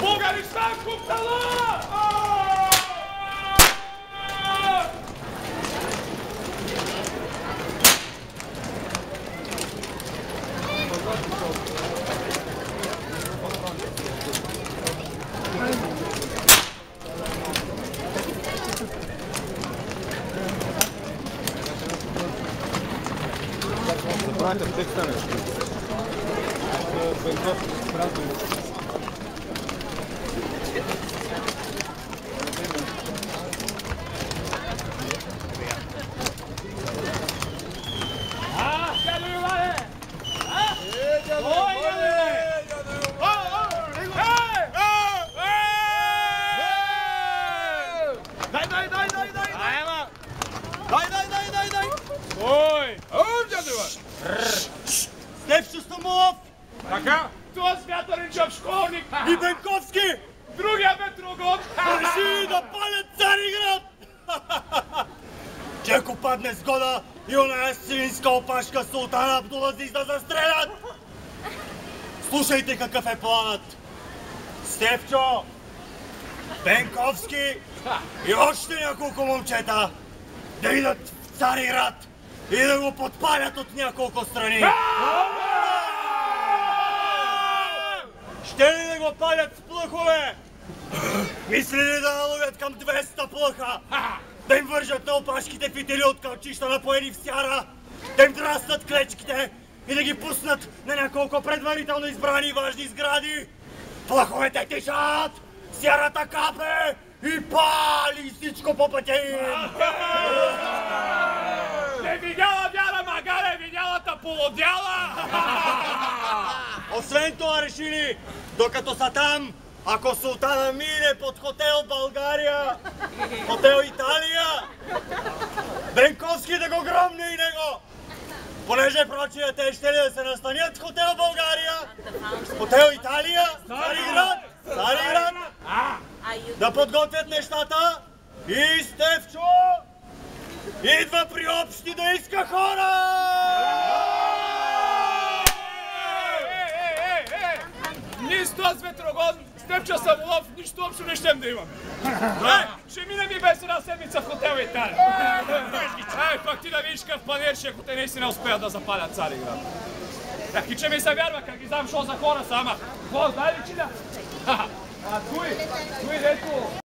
Bulgaristan Kuptalı! Забравяйте в текста нещо. Стефчо Стамолов! Така? Това Святаринчев школник! И Бенковски! Другия Петрогон! Решили да палят Цариград! Че ако падне сгода и оная свинска опашка Султан Абдулазиз да застрелят! Слушайте какъв е планът! Стефчо! Бенковски и още няколко момчета да идат в Цариград и да го подпалят от няколко страни! Ще ли да го палят с плъхове? Мисли ли да наловят към 200 плъха? Да им вържат на опашките фитили от кълчища напоени в сяра? Да им драснат клечките и да ги пуснат на няколко предварително избрани и важни сгради? Плъховете тишат, сярата капе и пали всичко по пътя им! Не видяла вяра, магаре, видялата полудяла! Освен това решили, докато са там, ако султана мине под хотел България, хотел Италия, Бенковски да го громне и него. Понеже прочие те ще ли да се настанят в хотел България, хотел Италия, Цариград, да подготвят нещата и Стефчо идва при общи да иска хора! Ние с този Ветрогон, Стефчо Самолов, нищо общо не щем да имаме. Ще минем и без една седмица в хотел Италия. Пак ти да видиш какъв панер ще, ако те наистина успеят да запалят Цариград. И че ми се вярва, как ги знам шо за хора са, ама. Какво, знае ли, че да? Той дето...